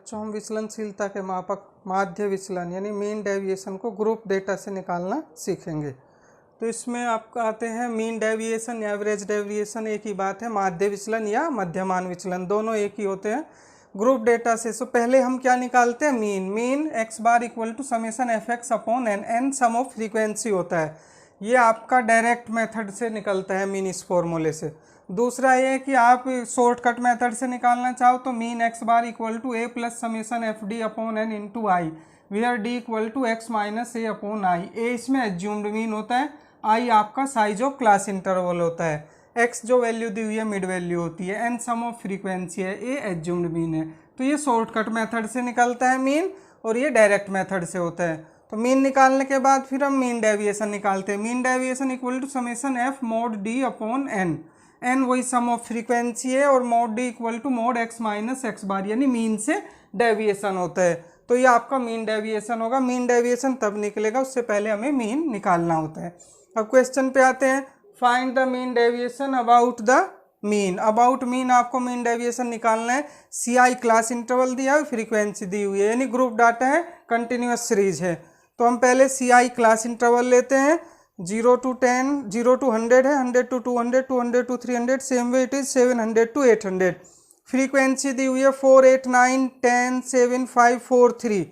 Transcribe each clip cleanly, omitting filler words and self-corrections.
बच्चों, हम विचलनशीलता के मापक माध्य विचलन यानी मीन डेविएशन को ग्रुप डेटा से निकालना सीखेंगे। तो इसमें आपका आते हैं मीन डेविएशन या एवरेज डेविएशन, एक ही बात है। माध्य विचलन या मध्यमान विचलन दोनों एक ही होते हैं ग्रुप डेटा से। सो पहले हम क्या निकालते हैं, mean x bar equal to summation F X upon N, N sum of frequency होता है। ये आपका डायरेक्ट मेथड से निकलता है मीन इस फॉर्मूले से। दूसरा ये कि आप शॉर्टकट मेथड से निकालना चाहो तो mean x bar equal to A plus summation f D upon N into i, where d equal to x minus a upon i. A इसमें एज्यूम्ड मीन होता है, आई आपका साइज ऑफ क्लास इंटरवल होता है, एक्स जो value दी हुई है mid value होती है, एन सम ऑफ फ्रीक्वेंसी है, ए एज्यूम्ड मीन है। तो ये शॉर्टकट मेथड से निकलता है मीन, और ये डायरेक्ट मेथड से होता है। तो मीन निकालने के बाद फिर हम मीन डेविएशन निकालते हैं। Mean deviation equal to summation F mod D upon N, n वही सम ऑफ फ्रीक्वेंसी है, और mod d equal to mod x minus x bar, यानी मीन से डेविएशन होता है। तो ये आपका मीन डेविएशन होगा। मीन डेविएशन तब निकलेगा, उससे पहले हमें मीन निकालना होता है। अब क्वेश्चन पे आते हैं, find the mean deviation about the mean. About mean आपको मीन डेविएशन निकालना है। सी आई क्लास इंटरवल दिया है, फ्रीक्वेंसी दी हुई है, यानी ग्रुप डाटा है, कंटिन्यूस सीरीज है। तो हम पहले सी आई क्लास इंटरवल लेते हैं। 0 to 10, 0 to 100 है, 100 to 200, 200 to 300, same way it is 700 to 800। Frequency दी हुई है 4, 8, 9, 10, 7, 5, 4, 3,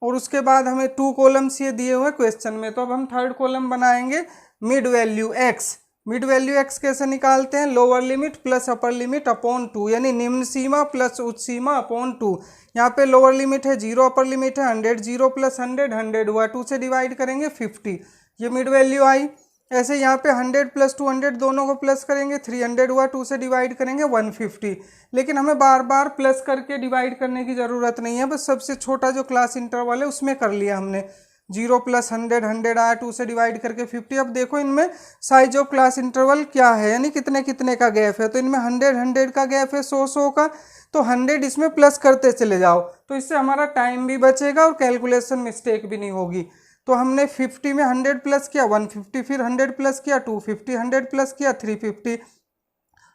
और उसके बाद हमें 2 कॉलम्स ये दिए हुए क्वेश्चन में। तो अब हम थर्ड कॉलम बनाएंगे mid value x. Mid value x कैसे निकालते हैं, lower limit plus upper limit upon 2, यानी निम्न सीमा प्लस उच्च सीमा अपॉन 2। यहाँ पे लोअर लिमिट है 0, अपर लिमिट है 100, 0 प्लस 100, 100 हुआ, 2 से डिवाइड करेंगे 50, ये मिड वैल्यू आई। ऐसे यहाँ पे 100 प्लस 200 दोनों को प्लस करेंगे, 300 हुआ, 2 से डिवाइड करेंगे 150। लेकिन हमें बार बार प्लस करके डिवाइड करने की ज़रूरत नहीं है, बस सबसे छोटा जो क्लास इंटरवल है उसमें कर लिया हमने। 0 प्लस 100, 100 आया, 2 से डिवाइड करके 50। अब देखो इनमें साइज ऑफ क्लास इंटरवल क्या है, यानी कितने कितने का गैप है। तो इनमें 100, 100 का गैप है, 100, 100 का। तो 100 इसमें प्लस करते चले जाओ, तो इससे हमारा टाइम भी बचेगा और कैलकुलेशन मिस्टेक भी नहीं होगी। तो हमने 50 में 100 प्लस किया 150, फिर 100 प्लस किया 250, 100 प्लस किया 350,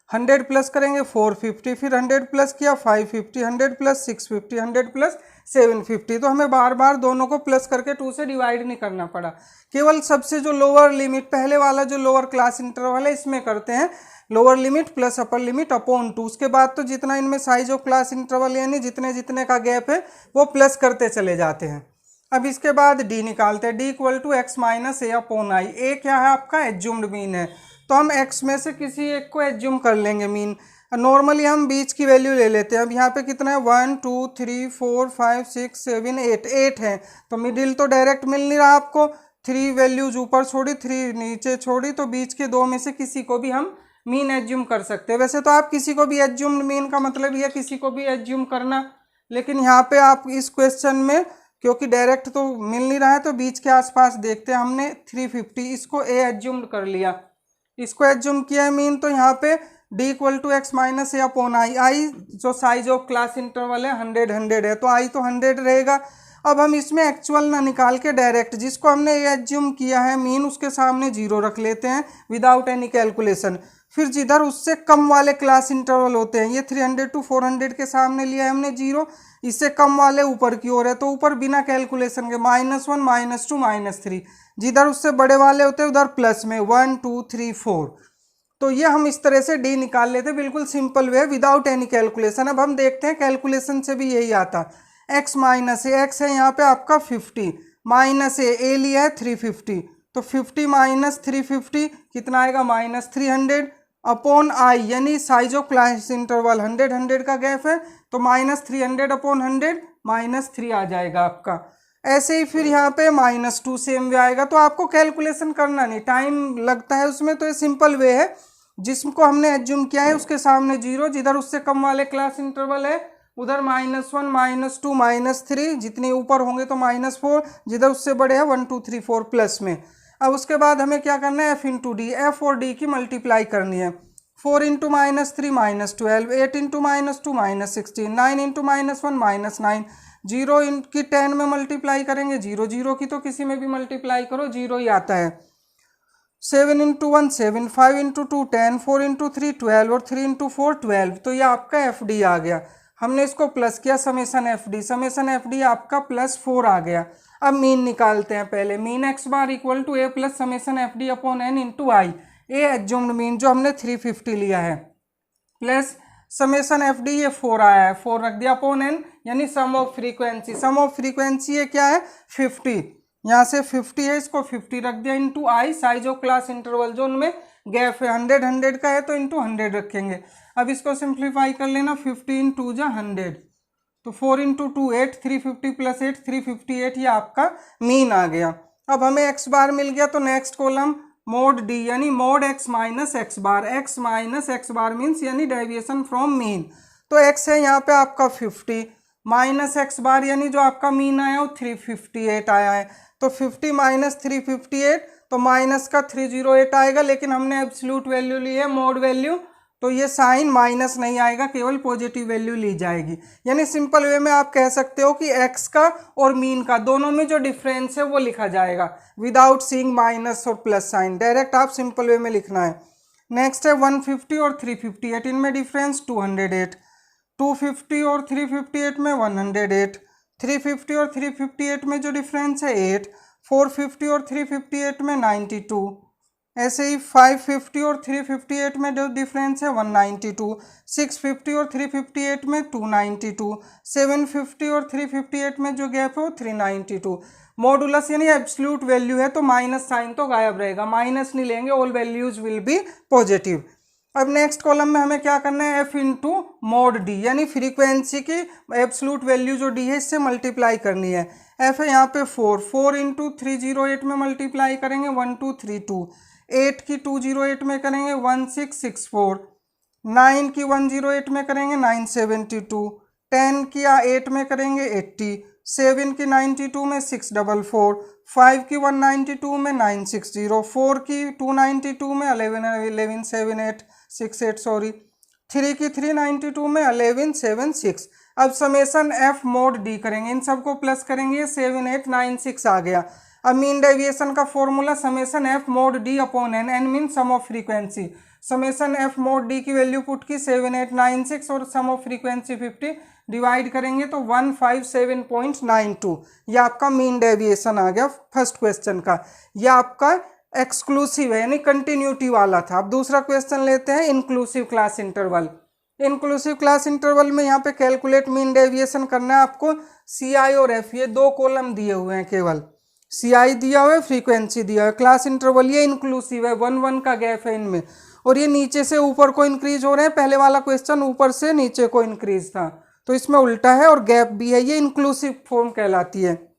100 प्लस करेंगे 450, फिर 100 प्लस किया 550, 100 प्लस 650, 100 प्लस 750। तो हमें बार बार दोनों को प्लस करके 2 से डिवाइड नहीं करना पड़ा, केवल सबसे जो लोअर लिमिट, पहले वाला जो लोअर क्लास इंटरवल है इसमें करते हैं lower limit plus upper limit upon 2। उसके बाद तो जितना इनमें साइज ऑफ क्लास इंटरवल यानी जितने जितने का गैप है वो प्लस करते चले जाते हैं। अब इसके बाद डी निकालते हैं। D equal to x minus a upon i. A क्या है आपका, एज्यूम्ड मीन है, तो हम एक्स में से किसी एक को एज्यूम कर लेंगे मीन। नॉर्मली हम बीच की वैल्यू ले लेते हैं। अब यहाँ पे कितना है, 1, 2, 3, 4, 5, 6, 7, 8, 8 है। तो मिडिल तो डायरेक्ट मिल नहीं रहा आपको, 3 वैल्यूज ऊपर छोड़ी 3 नीचे छोड़ी, तो बीच के 2 में से किसी को भी हम मीन एज्यूम कर सकते हैं। वैसे तो आप किसी को भी एज्यूम्ड मीन का मतलब ये किसी को भी एज्यूम करना, लेकिन यहाँ पे आप इस क्वेश्चन में क्योंकि डायरेक्ट तो मिल नहीं रहा है तो बीच के आसपास देखते हैं। हमने 350 इसको ए एज्यूम कर लिया, इसको एज्यूम किया है मीन। तो यहाँ पे d equal to x minus a upon i. I जो साइज ऑफ क्लास इंटरवल है 100, 100 है, तो आई तो 100 रहेगा। अब हम इसमें एक्चुअल ना निकाल के डायरेक्ट जिसको हमने ए एज्यूम किया है मीन उसके सामने 0 रख लेते हैं विदाउट एनी कैलकुलेशन। फिर जिधर उससे कम वाले क्लास इंटरवल होते हैं, ये 300 to 400 के सामने लिया है हमने 0, इससे कम वाले ऊपर की ओर है, तो ऊपर बिना कैलकुलेशन के -1, -2, -3। जिधर उससे बड़े वाले होते हैं उधर प्लस में 1, 2, 3, 4। तो ये हम इस तरह से डी निकाल लेते हैं, बिल्कुल simple way, without any calculation. अब हम देखते हैं कैलकुलेशन से भी यही आता। एक्स माइनस ए, एक्स है यहाँ पे आपका 50, माइनस ए लिया है 350, तो 50 माइनस 350 कितना आएगा, -300 अपॉन आई, यानी साइज ऑफ क्लास इंटरवल 100, 100 का गैप है, तो -300 अपॉन 100 -3 आ जाएगा आपका। ऐसे ही फिर यहाँ पे -2 सेम वे आएगा। तो आपको कैलकुलेशन करना नहीं, टाइम लगता है उसमें, तो ये सिंपल वे है। जिसको हमने एज्यूम किया है उसके सामने 0, जिधर उससे कम वाले क्लास इंटरवल है उधर -1, -2, -3, जितने ऊपर होंगे तो -4, जिधर उससे बड़े हैं 1, 2, 3, 4 प्लस में। अब उसके बाद हमें क्या करना है, एफ इंटू डी, एफ और डी की मल्टीप्लाई करनी है। 4 इंटू -3 -12, 8 इंटू -2 -16, 9 इंटू -1 -9, 0 की 10 में मल्टीप्लाई करेंगे 0, 0 की तो किसी में भी मल्टीप्लाई करो 0 ही आता है। 7 इंटू 1 7, 5 इंटू 2 10, 4 इंटू 3 12 और 3 इंटू 4 12। तो ये आपका एफ डी आ गया। हमने इसको प्लस किया, समेसन एफ डी आपका +4 आ गया। अब मीन निकालते हैं पहले, mean x bar equal to A plus summation F D upon N into I, A assumed mean जो हमने 350 लिया है, प्लस समेसन एफ डी ये 4 आया है, 4 रख दिया अपॉन एन, यानी sum of frequency, sum of frequency ये क्या है 50, यहाँ से 50 है, इसको 50 रख दिया into I, size of class interval जो उनमें गैप है 100 का है तो इंटू 100 रखेंगे। अब इसको सिंप्लीफाई कर लेना, 15 2 जा 100, तो 4 इंटू 2 8, 350 प्लस 8 358, ये आपका मीन आ गया। अब हमें एक्स बार मिल गया, तो नेक्स्ट कॉलम मोड डी यानी मोड एक्स माइनस एक्स बार मीन्स यानी डेविएशन फ्रॉम मीन। तो एक्स है यहाँ पे आपका 50 माइनस एक्स बार यानी जो आपका मीन आया वो 358 आया है, तो 50 माइनस 358 तो माइनस का 308 आएगा, लेकिन हमने एब्सोल्यूट वैल्यू ली है मोड वैल्यू, तो ये साइन माइनस नहीं आएगा, केवल पॉजिटिव वैल्यू ली जाएगी। यानी सिंपल वे में आप कह सकते हो कि एक्स का और मीन का दोनों में जो डिफरेंस है वो लिखा जाएगा विदाउट सीइंग माइनस और प्लस साइन, डायरेक्ट आप सिंपल वे में लिखना है। नेक्स्ट है 150 और 358, इनमें डिफरेंस 208, 250 और 358 में 108, 350 और 358 में जो डिफरेंस है 8, 450 और 358 में 92, ऐसे ही 550 और 358 में जो डिफरेंस है 192, 650 और 358 में 292, 750 और 358 में जो गैप है वो 392। मॉडुलस यानी एब्सोल्यूट वैल्यू है तो माइनस साइन तो गायब रहेगा, माइनस नहीं लेंगे, all values will be positive. अब नेक्स्ट कॉलम में हमें क्या करना है, एफ इंटू मोड डी यानी फ्रीक्वेंसी की एब्सोल्यूट वैल्यू जो डी है इससे मल्टीप्लाई करनी है। एफ है यहाँ पे 4 इंटू 308 में मल्टीप्लाई करेंगे 1232, 8 की 208 में करेंगे 1664, 9 की 108 में करेंगे 972, 10 की 8 में करेंगे 80, 7 की 92 में 644, 5 की 192 में 960, 4 की 292 में 1178 सॉरी, 3 की 392 में 1176। अब समेसन एफ मोड डी करेंगे, इन सबको प्लस करेंगे 7896 आ गया। अब मीन डेविएशन का formula summation F mod D upon N, N mean sum of frequency, summation F mod D की वैल्यू पुट की 7896 और सम ऑफ फ्रीक्वेंसी 50 डिवाइड करेंगे तो 157.92, ये आपका मीन डेविएशन आ गया फर्स्ट क्वेश्चन का। यह आपका एक्सक्लूसिव है यानी कंटिन्यूटी वाला था। अब दूसरा क्वेश्चन लेते हैं inclusive class interval. Inclusive class interval में यहाँ पे कैलकुलेट मीन डेविएशन करना है आपको। सी आई और एफ ये दो कॉलम दिए हुए हैं, केवल सी आई दिया हुआ है, फ्रीक्वेंसी दिया हुआ है। क्लास इंटरवल ये इंक्लूसिव है, 1 का गैप है इनमें, और ये नीचे से ऊपर को इंक्रीज हो रहे हैं। पहले वाला क्वेश्चन ऊपर से नीचे को इंक्रीज था, तो इसमें उल्टा है और गैप भी है, ये इंक्लूसिव फॉर्म कहलाती है।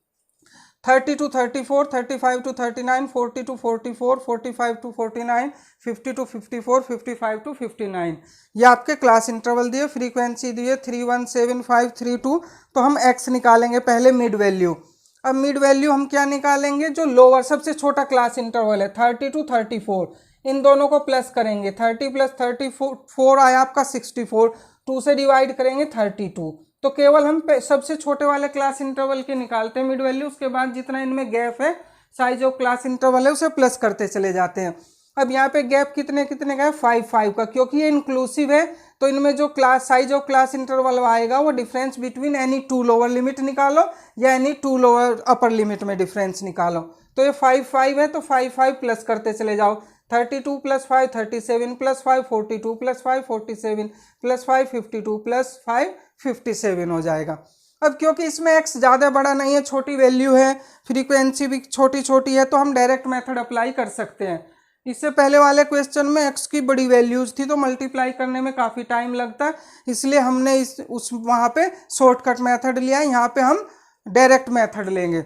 30 to 34, 35 to 39, 40 to 44, 45 to 49, 50 to 54, 55 to 59, ये आपके क्लास इंटरवल दिए। फ्रीक्वेंसी दिए 317532, तो हम x निकालेंगे पहले मिड वैल्यू। अब मिड वैल्यू हम क्या निकालेंगे, जो लोअर सबसे छोटा क्लास इंटरवल है 30 to 34, इन दोनों को प्लस करेंगे। 30 प्लस 34 आया आपका 64, 2 से डिवाइड करेंगे 32, तो केवल हम सबसे छोटे वाले क्लास इंटरवल के निकालते हैं मिड वैल्यू। उसके बाद जितना इनमें गैप है साइज ऑफ क्लास इंटरवल है उसे प्लस करते चले जाते हैं। अब यहाँ पे गैप कितने कितने का है, 5 का, क्योंकि ये इंक्लूसिव है तो इनमें जो class size of class interval आएगा वो difference between any 2 lower limit निकालो या एनी 2 लोअर अपर लिमिट में डिफरेंस निकालो। तो ये 5 है तो 5 प्लस करते चले जाओ। 32 plus 5 37 plus 5 42 plus 5 47 plus 5 52 plus 5 57 हो जाएगा। अब क्योंकि इसमें x ज़्यादा बड़ा नहीं है, छोटी वैल्यू है, फ्रीक्वेंसी भी छोटी छोटी है, तो हम डायरेक्ट मेथड अप्लाई कर सकते हैं। इससे पहले वाले क्वेश्चन में x की बड़ी वैल्यूज थी तो मल्टीप्लाई करने में काफ़ी टाइम लगता है, इसलिए हमने वहाँ पे शॉर्टकट मेथड लिया है। यहाँ पे हम डायरेक्ट मेथड लेंगे,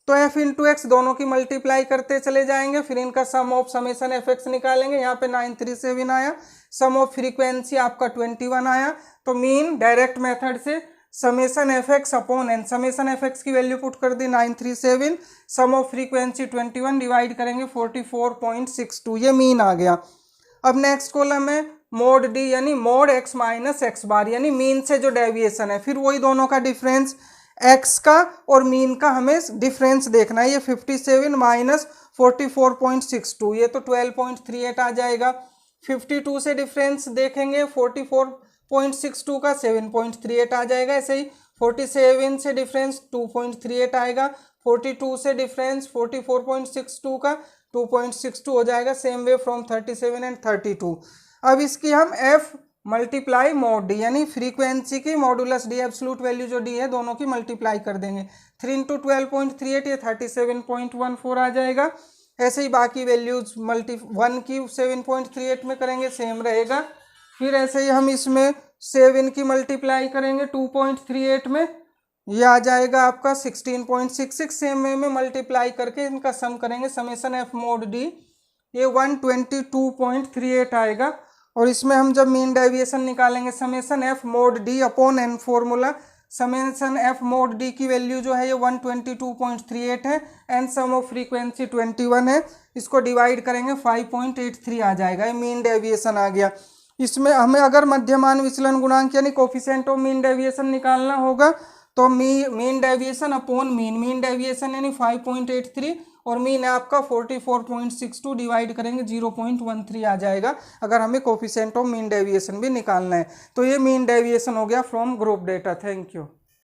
तो f इंटू एक्स दोनों की मल्टीप्लाई करते चले जाएंगे, फिर इनका सम ऑफ समेसन एफ एक्स निकालेंगे। यहाँ पे 937 आया, सम ऑफ फ्रीक्वेंसी आपका 21 आया, तो मीन डायरेक्ट मेथड से summation F X upon N, summation F X की वैल्यू पुट कर दी 937, सम ऑफ फ्रीक्वेंसी 21 डिवाइड करेंगे 44.62, ये मीन आ गया। अब नेक्स्ट कॉलम है मोड डी यानी mod x minus x bar यानी मीन से जो डेविएशन है, फिर वही दोनों का डिफरेंस x का और मीन का हमें डिफरेंस देखना है। ये 57 माइनस 44.62, ये तो 12.38 आ जाएगा। 52 से डिफरेंस देखेंगे 0.62 का 7.38 आ जाएगा। ऐसे ही 47 से डिफरेंस 2.38 आएगा, 42 से डिफरेंस 44.62 का 2.62 हो जाएगा। Same way from 37 and 32। अब इसकी हम एफ मल्टीप्लाई मॉड डी यानी फ्रीक्वेंसी की मॉडुलस डी, एब्सोल्यूट वैल्यू जो डी है दोनों की मल्टीप्लाई कर देंगे। 3 इंटू 12.38 ये 37.14 आ जाएगा। ऐसे ही बाकी वैल्यूज 1 की 7.38 में करेंगे, सेम रहेगा। फिर ऐसे ही हम इसमें 7 की मल्टीप्लाई करेंगे 2.38 में, ये आ जाएगा आपका 16.66। सेम वे में मल्टीप्लाई करके इनका सम करेंगे, समेशन एफ मोड डी, ये 122.38 आएगा। और इसमें हम जब मीन डेविएशन निकालेंगे summation F mod D upon N formula, summation F mod D की वैल्यू जो है ये 122.38 है, एन सम ऑफ फ्रीक्वेंसी 21 है, इसको डिवाइड करेंगे 5.83 आ जाएगा। ये मीन डेविएशन आ गया। इसमें हमें अगर मध्यमान विचलन गुणांक यानी कोफिशिएंट ऑफ मीन डेविएशन निकालना होगा तो mean deviation upon mean deviation यानी 5.83 और मीन है आपका 44.62 डिवाइड करेंगे 0.13 आ जाएगा अगर हमें कोफिशिएंट ऑफ मीन डेविएशन भी निकालना है। तो ये मीन डेविएशन हो गया from group data. Thank you.